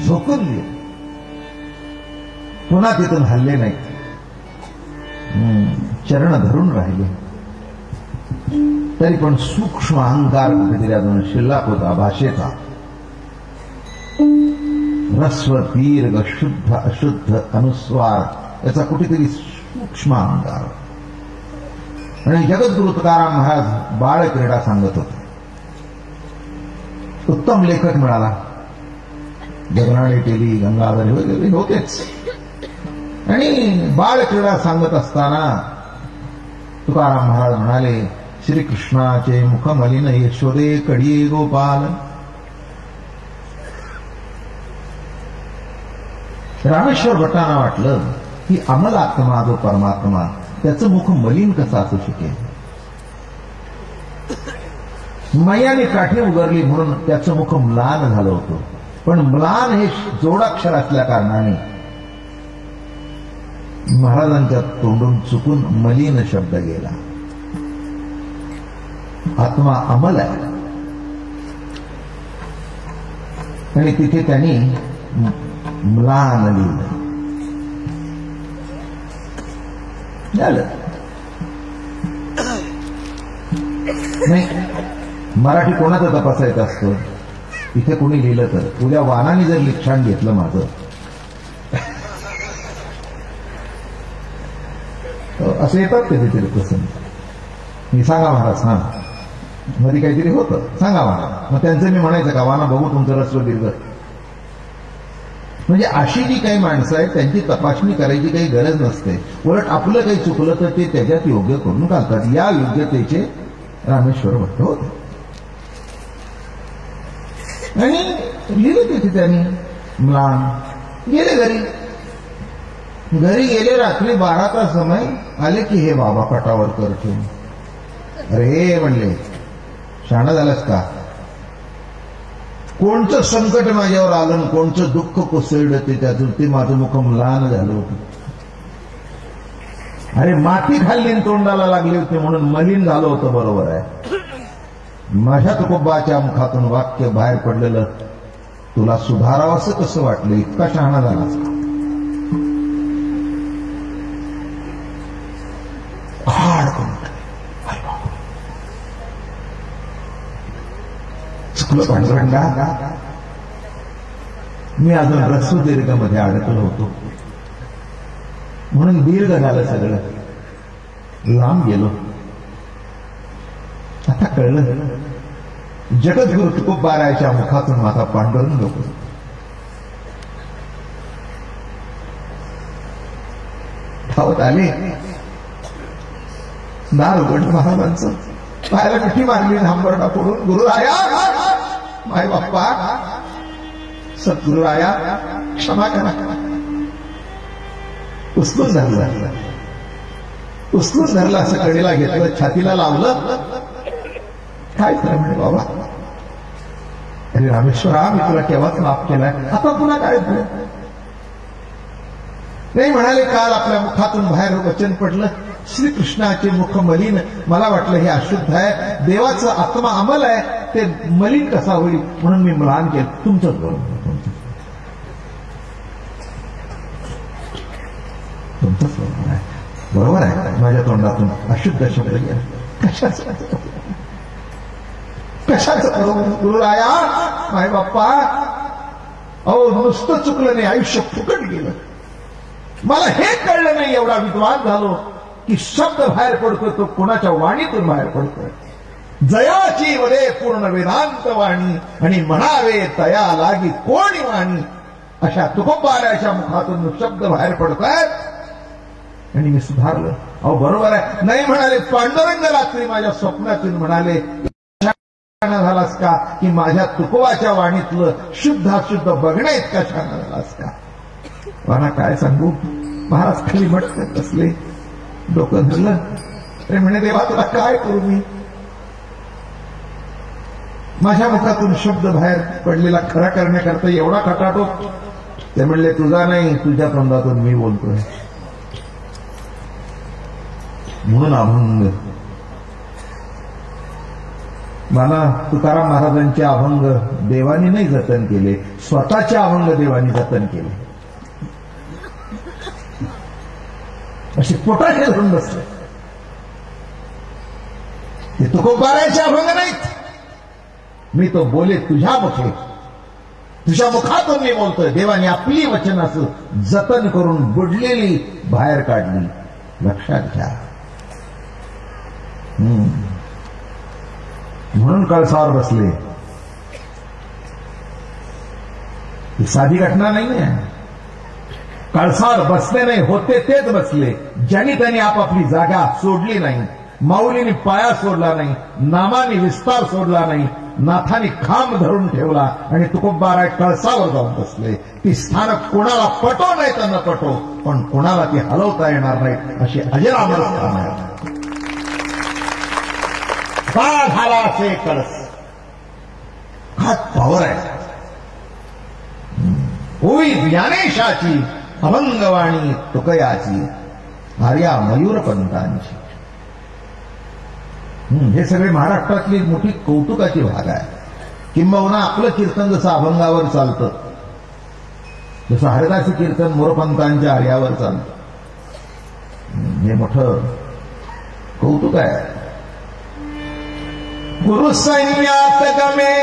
S1: झोकून गेले, पुन्हा तिथून हल्ले नाहीत, चरण धरून राहिले. तरी पण सूक्ष्म अहंकार कुठेतरी अजून शिल्लक होता भाषेचा. ह्रस्व दीर्घ शुद्ध अशुद्ध अनुस्वार याचा कुठेतरी सूक्ष्म अहंकार. आणि जगद्गुरु तुकाराम महाराज बाळक्रीडा सांगत होते. उत्तम लेखक मिळाला, जगनाळे केली, गंगाधर वगैरे होतेच. आणि बाळक्रीडा सांगत असताना तुकाराम महाराज म्हणाले, श्रीकृष्णाचे मुख मलिन यशोदे कडिये गोपाल. रामेश्वर भट्टांना वाटलं की अमल आत्मा जो परमात्मा त्याचं मुख मलिन कसं असू शकेल. मैयाने काठी उगरली म्हणून त्याचं मुख म्लान झालं होतं. पण म्लान हे जोडाक्षर असल्या कारणाने महाराजांच्या तोंडून चुकून मलिन शब्द गेला. आत्मा अमल आहे आणि तिथे त्यांनी म्लान लिहिलं. नाही, मराठी कोणाचं तपासायचं असतं. इथे कोणी लिहिलं तर उद्या वानाने जर लिखाण घेतलं माझं, असं येतात कधीतरी प्रसंग. मी सांगा महाराज, हा मध्ये काहीतरी होतं, सांगा महाराज. मग त्यांचं मी म्हणायचं का वाना बघू तुमचं रस्व दीर्घ. म्हणजे अशी जी काही माणसं आहेत त्यांची तपासणी करायची काही गरज नसते. उलट आपलं काही चुकलं तर ते त्याच्यात योग्य करून घालतात. या योग्यतेचे रामेश्वर भट्ट होते. आणि लिहिलं तिथे त्यांनी म्लान. गेले घरी. घरी गेले, रात्री 12चा समय. आले की हे बाबा पटावर कर ठेवून. अरे म्हणले, शहाणा झालास का? कोणतं संकट माझ्यावर आलं, कोणतं दुःख कोसळलं ते त्यातून ते माझं मुख म्लान झालं होतं. अरे माती खाल्ली तोंडाला लागली होती म्हणून मलिन झालं होतं. बरोबर आहे. माझ्या तुकोबाच्या मुखातून वाक्य बाहेर पडलेलं तुला सुधारावंसं कसं वाटलं? इतका शहाणा झालास का? चुकलं पांडुरंगा, मी अजून रस्व दीर्घामध्ये अडकलो होतो म्हणून दीर्घ झालं सगळं, लांब गेलो. आता कळलं जगद्गुरु तुकोबारायच्या मुखातून माझा पांडुरंग होतो. धावत आले, दार उघडलं महाराजांचं. पायाला मिठी मारली हांबरडा पडून. गुरुराया, माय बाप्पा, सद्गुरुराया क्षमा करा. उचलून धरलं, उचलून धरलं, असं कडेला घेतलं, छातीला लावलं. काय खरं म्हणे बाबा. अरे रामेश्वरा, मी तुला केव्हाच माफ केलाय, आता पुन्हा काय नाही. म्हणाले, काल आपल्या मुखातून बाहेर वचन पडलं, श्रीकृष्णाचे मुख मलिन. मला वाटलं हे अशुद्ध आहे, देवाचा आत्मा अमल आहे, ते मलिन कसा होईल म्हणून मी म्लान केलं. तुमचंच बरोबर, तुमचंच बरोबर आहे. बरोबर आहे, माझ्या तोंडातून अशुद्ध शब्द गेला. कशाचं बरोबर गुरुराया, माय बाप्पा. अहो, नुसतं चुकलं नाही, आयुष्य फुकट गेलं. मला हे कळलं नाही, एवढा विद्वान झालो की शब्द बाहेर पडतो तो कोणाच्या वाणीतून बाहेर पडतोय. जयाची वरे पूर्ण वेदांत वाणी आणि म्हणावे तया लागी कोणी वाणी. अशा तुकोबाराच्या मुखातून शब्द बाहेर पडतायत आणि मी सुधारलं. अहो बरोबर आहे. नाही म्हणाले, पांडुरंग रात्री माझ्या स्वप्नातून म्हणाले, झालास का की माझ्या तुकोबाच्या वाणीतलं शुद्ध अशुद्ध बघण्या इतका छान झालास का. मला काय सांगू. महाराज खाली मटकत असले, डोकं धरलं. अरे म्हणे, देवा तुला काय करू मी. माझ्या मुखातून शब्द बाहेर पडलेला खरा करण्याकरता एवढा खटाटो. ते म्हणले, तुझा नाही, तुझ्या तोंडातून मी बोलतोय म्हणून अभंग. मला तुकाराम महाराजांचे अभंग देवानी नाही जतन केले, स्वतःचे अभंग देवानी जतन केले. असे पोटाचे धरून बसले. ते तुकोबारायचे अभंग नाहीत. मी तो बोले तुझ्या मुखे, तुझ्या मुखातून मी बोलतोय. देवाने आपली वचन असं जतन करून बुडलेली बाहेर काढली. लक्षात घ्या. म्हणून कळसावर बसले. ही साधी घटना नाही आहे. कळसावर बसले नाही, होते तेच बसले. ज्यांनी त्यांनी आपापली जागा सोडली नाही. माऊलीने पाया सोडला नाही, नामाने विस्तार सोडला नाही. नाथाने खांब धरून ठेवला आणि तुकोबाराय कळसावर जाऊन बसले. ती स्थानक कोणाला पटो नाही तर न पटो, पण कोणाला ती हलवता येणार नाही अशी अजरामर स्थान आहे. का झाला असे कळस, हात पावर आहे. होई ज्ञानेशाची अभंगवाणी तुकयाची, आर्या मयूरपंतांची. हे सगळे महाराष्ट्रातली मोठी कौतुकाची भाग आहे. किंबहुना आपलं कीर्तन जसं अभंगावर चालतं, जसं हरिदासी कीर्तन मोरपंतांच्या आर्यावर चालतं, हे मोठं कौतुक आहे. गुरु सैन्यात गमे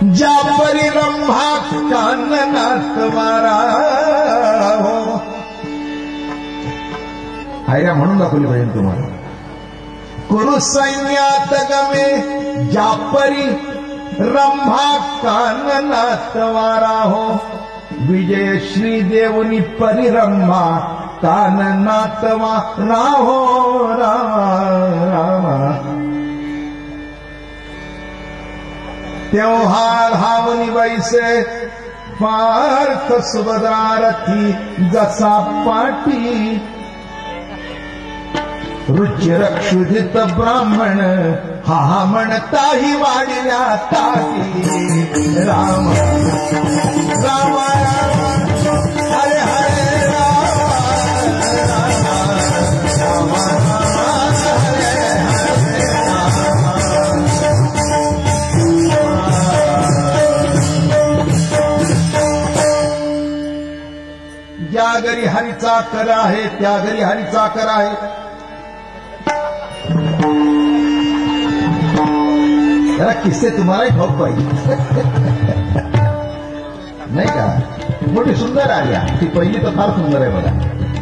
S1: ज्या परी रंभात काननात वारा हो. आयऱ्या म्हणून दाखवली पाहिजे तुम्हाला. गुरु सैन्यात गमे ज्या परी रंभात काननात वारा हो. विजय श्री देवनी परिरंभा काननात वारा हो. रामा त्योहार हावनी वैसे पार्थ सुभद्रारथी जसा पाटी. रुचिरक्षुधित ब्राह्मण हा म्हणताही वाढल्या ताटी. राम राम हरे हरे राम राम हरे ज्या घरी हरीचा कर आहे त्या घरी हरीचा कर आहे. जरा किस्से तुम्हालाही ठाऊक पाहिजे नाही का. मोठी सुंदर आर्या, ती पहिली तर फार सुंदर आहे बघा.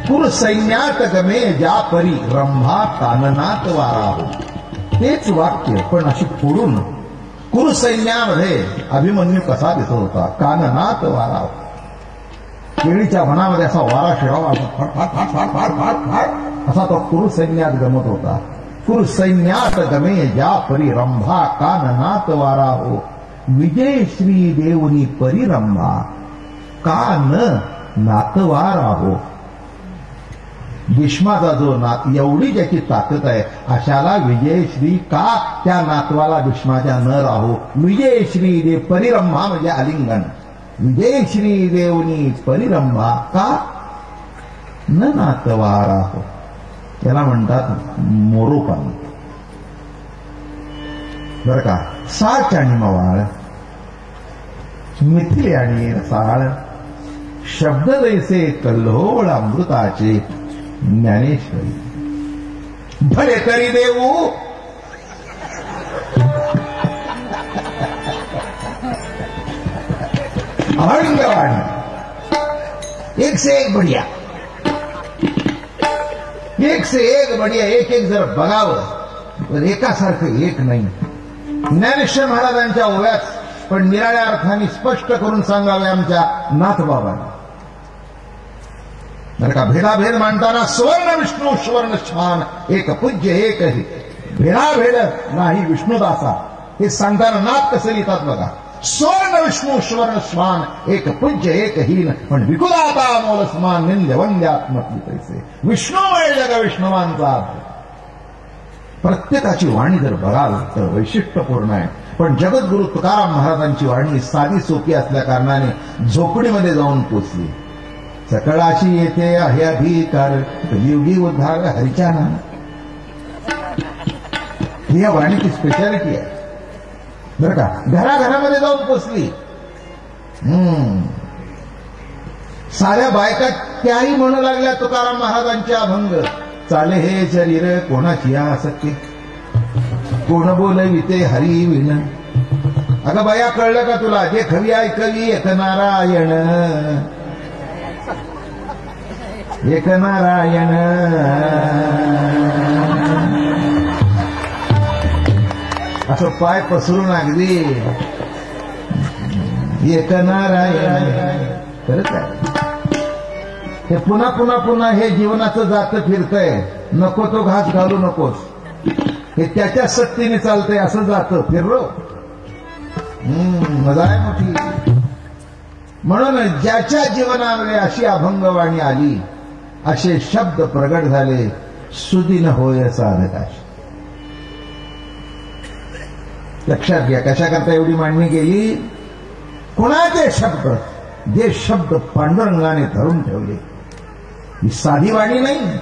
S1: कुर सैन्यात गमे ज्या परी रंभा काननात वारा हो. तेच वाक्य पण अशी फोडून. कुर सैन्यामध्ये अभिमन्यू कसा दिसत होता, काननात वारा हो. केळीच्या वनामध्ये असा वारा शिरावा, असा तो कुरु सैन्यात गमत होता. कुरु सैन्यात गमे ज्या परी रंभा काननात वारा हो. विजय श्री देवनी परिरंभा कान नातवारा हो. भीष्माचा जो नात, एवढी ज्याची ताकद आहे अशाला विजयश्री का त्या नातवाला भीष्माच्या न राहो. विजयश्री देव परिरंभा म्हणजे आलिंगन. विजयश्री देवनी परिरंभा का न नातवारा हो. त्याला म्हणतात मोरोपण. बर का. साच आणि मवाळ, मिथिले आणि रसाळ, शब्द जैसे कल्होळ अमृताचे ज्ञानेश्वरी. भले तरी देऊ अभंगवाणी, एक से एक बढ़िया, एक से एक बढ़िया. एक एक जर बघावं तर एकासारखं एक नाही. ज्ञानेश्वर महाराजांच्या ओव्यात पण निराळ्या अर्थाने स्पष्ट करून सांगावे आमच्या नाथबाबांनी. बरं का. भेदाभेद मांडताना सुवर्ण विष्णू सुवर्ण श्वान एक पूज्य एक ही. भेदाभेद नाही विष्णुदासा हे सांगताना नाथ कसं लिहितात बघा. सुवर्ण विष्णू सुवर्ण श्वान एक पूज्य एक हीन पण विकुलाता मोल समान निंद्य वंद्यात्मक पैसे. विष्णुमय जग विष्णुवांचा. प्रत्येकाची वाणी जर बघाल तर वैशिष्ट्यपूर्ण आहे. पण जगद्गुरु तुकाराम महाराजांची वाणी साधी सोपी असल्या कारणाने झोपडीमध्ये जाऊन पोचली. सकळाशी येथे आहे अधिकार, कलियुगी उद्धार हरिच्या नाम. ही या वाणीची स्पेशालिटी आहे बरं का. घराघरामध्ये जाऊन पोचली. साऱ्या बायका त्याही म्हणू लागल्या तुकाराम महाराजांच्या अभंग. चाले हे शरीर कोणाची आसक्ती, कोण बोलविते हरी विण. अगं बाया, कळलं का तुला? जे खरी ऐकवी एक नारायण, एक नारायण. असं पाय पसरून अगदी एक नारायण. खरंच आहे. हे पुन्हा पुन्हा पुन्हा हे जीवनाचं जातं फिरतंय. नको तो घास घालू नकोस. हे त्याच्या सक्तीने चालतंय. असं जातं फिरलो. मजा आहे मोठी. म्हणून ज्याच्या जीवनामध्ये अशी अभंगवाणी आली, असे शब्द प्रगट झाले, सुदिन होय साधकाशी. लक्षात घ्या कशाकरता एवढी मांडणी केली. कोणाचे शब्द? जे शब्द पांडुरंगाने धरून ठेवले. ही साधी वाणी नाही.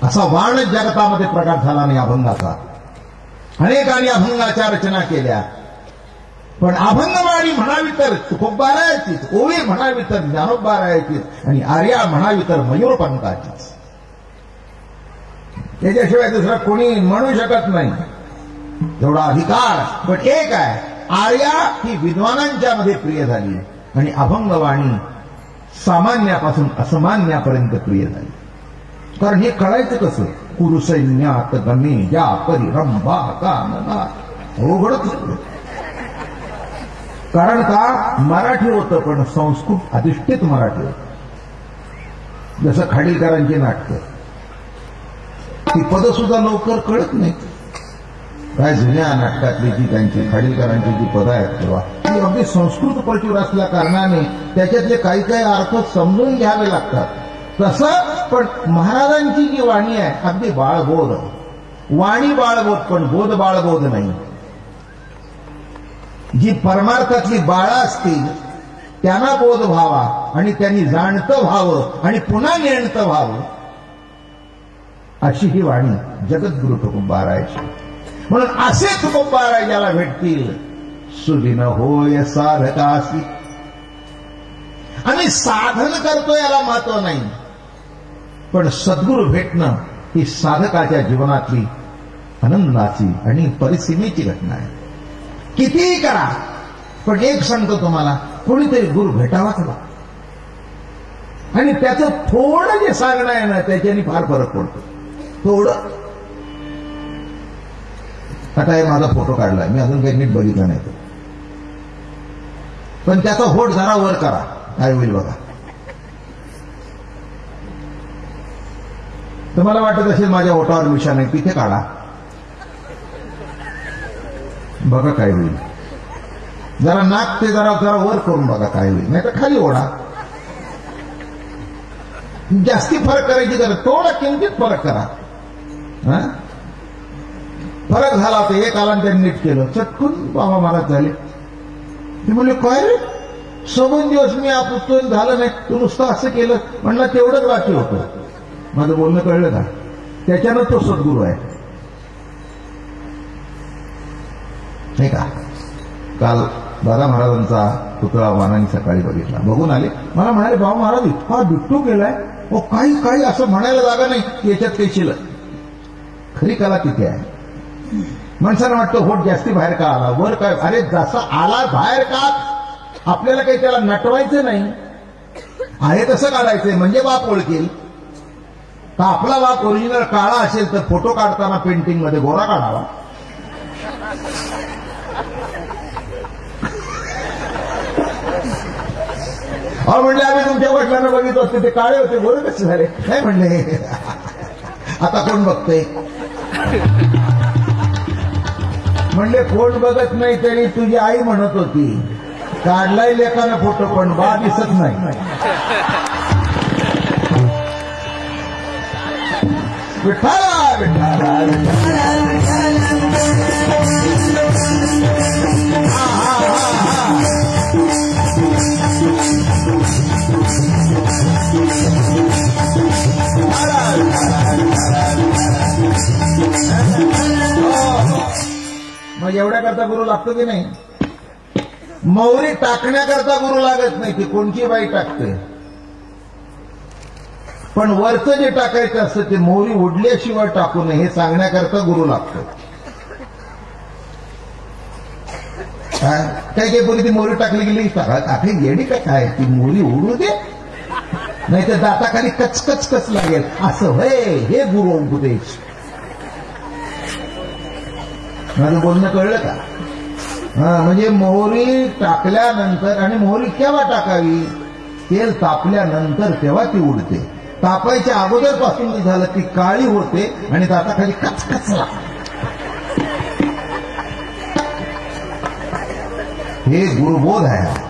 S1: असा वाण जगतामध्ये प्रकाश झाला नाही अभंगाचा. अनेकांनी अभंगाच्या रचना केल्या, पण अभंगवाणी म्हणावी तर तुकोबारायचीच, ओवी म्हणावी तर ज्ञानोबारायचीच, आणि आर्या म्हणावी तर मयूरपंताचीच. त्याच्याशिवाय दुसरा कोणी म्हणू शकत नाही. एवढा अधिकार. पण एक आहे, आर्या ही विद्वानांच्या मध्ये प्रिय झाली आणि अभंगवाणी सामान्यापासून असामान्यापर्यंत प्रिय झाली. कारण हे कळायचं कसं? कुरुसैन्यात गमे या परिरंभा कानना. अवघडच. कारण का? मराठी होतं, पण संस्कृत अधिष्ठित मराठी होतं. जसं खाडीलकरांची नाटकं, ती पद सुद्धा लवकर कळत नाही. काय जुन्या नाटकातली जी त्यांची खाडीलकरांची जी पदं आहेत तेव्हा ती अगदी संस्कृत प्रचूर असल्या कारणाने त्याच्यातले काही काही अर्थ समजून घ्यावे लागतात. तसं पण महाराजांची जी वाणी आहे अगदी बाळबोध. वाणी बाळबोध, पण बोध बाळबोध नाही. जी परमार्थातली बाळा असतील त्यांना बोध व्हावा आणि त्यांनी जाणतं व्हावं आणि पुन्हा नेणतं व्हावं, अशी ही वाणी जगद्गुरु तुकोबारायची. म्हणून असे तुकोबाराय ज्याला भेटतील, सुदिन होय साधकासी. आम्ही साधन करतो याला महत्व नाही, पण सद्गुरु भेटणं ही साधकाच्या जीवनातली आनंदाची आणि परिसीमेची घटना आहे. कितीही करा, पण एक सांगतो तुम्हाला, कोणीतरी गुरु भेटावाच लागतो. आणि त्याचं थोडं जे सांगणं आहे ना, त्याच्याने फार फरक पडतो. थोडं. आता हे माझा फोटो काढलाय, मी अजून काही नीट बघितलं नाही, पण त्याचा होठ जरा वर करा, काय होईल बघा. तुम्हाला वाटत असेल माझ्या ओठावर विषय नाही, तिथे काढा, बघा काय होईल. जरा नाक ते जरा जरा वर करून बघा काय होईल, नाही तर खाली ओढा. जास्ती फरक करायची गरज, थोडा किंचित फरक करा. फरक झाला होता. एक आला त्यांनी नीट केलं, चटकून बाबा महाराज झाले. ते म्हणले काय रे, 6 दिवस मी आपण झालं नाही, तू नुसतं असं केलं. म्हणलं तेवढंच बाकी होतं. माझं बोलणं कळलं का? त्याच्यानं तो सद्गुरू आहे, नाही का? काल दादा महाराजांचा पुतळा वानाने सकाळी बघितला, बघून आले. मला म्हणाले, बाबा महाराज इतका बिट्टू केलाय, काही काही असं म्हणायला जागा नाही, याच्यात काही शिल. खरी कला तिथे आहे. माणसाला वाटतं होट जास्ती बाहेर का आला, वर काय? अरे जसा आला बाहेर का, आपल्याला काही त्याला नटवायचं नाही, आहे तसं काढायचंय, म्हणजे बाप ओळखेल. का आपला बाप ओरिजिनल काळा असेल तर फोटो काढताना पेंटिंग मध्ये गोरा काढावा. म्हणले आम्ही तुमच्या वडिलांना बघितलं असते, ते काळे होते, गोरे कसे झाले? नाही म्हणले, आता कोण बघतंय? म्हणले कोण बघत नाही तरी तुझी आई म्हणत होती, काढलाय लेखाना फोटो पण बा दिसत नाही. विठ्ठला विठ्ठला विठ्ठला टाकण्याकरता गुरु लागतो की नाही? मोहरी टाकण्याकरता गुरु लागत नाही, ती कोणची बाई टाकते. पण वरचं जे टाकायचं असतं ते मोहरी ओढल्याशिवाय टाकू नये हे सांगण्याकरता गुरु लागतो. काय काय पूर्वी ती मोहरी टाकली गेली, टाकली गेली का काय, ती मोहरी ओढू दे नाही तर दाताखाली कचकच कच लागेल, असं होय. हे गुरु उपदेश. माझं बोलणं कळलं का? म्हणजे मोहरी टाकल्यानंतर, आणि मोहरी केव्हा टाकावी? तेल तापल्यानंतर, तेव्हा ती उडते. तापायच्या अगोदर पासून झालं ती काळी होते आणि दाताखाली कचकच लागते. हे गुरुबोध आहे.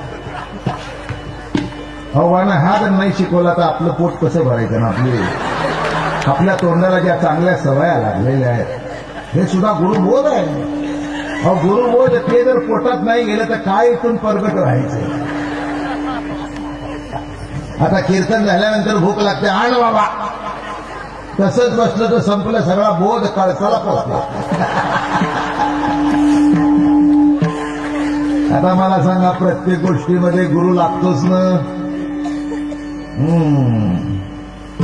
S1: अव्वाना हा जर नाही शिकवला तर आपलं पोट कसं भरायचं ना? आपल्या तोंडाला ज्या चांगल्या सवया लागलेल्या आहेत हे सुद्धा गुरुबोध आहे. गुरुबोध ते जर पोटात नाही गेलं तर काय इथून परगट राहायचं? आता कीर्तन झाल्यानंतर भूक लागते, आण बाबा. तसंच बसलं तर संपलं, सगळा बोध कळसाला पोचतो. आता मला सांगा, प्रत्येक गोष्टीमध्ये गुरु लागतोच ना?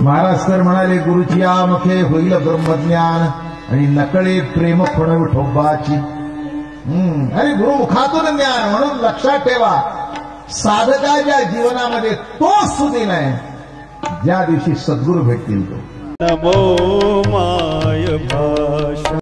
S1: महाराज तर म्हणाले, गुरुची आमखे होईल ब्रह्मज्ञान आणि नकळे प्रेम फळ विठोबाची. आणि गुरु मुखातून ज्ञान. म्हणून लक्षात ठेवा, साधकाच्या जीवनामध्ये तो सुदिन आहे ज्या दिवशी सद्गुरू भेटतील तो.
S3: नमो माय भाषा.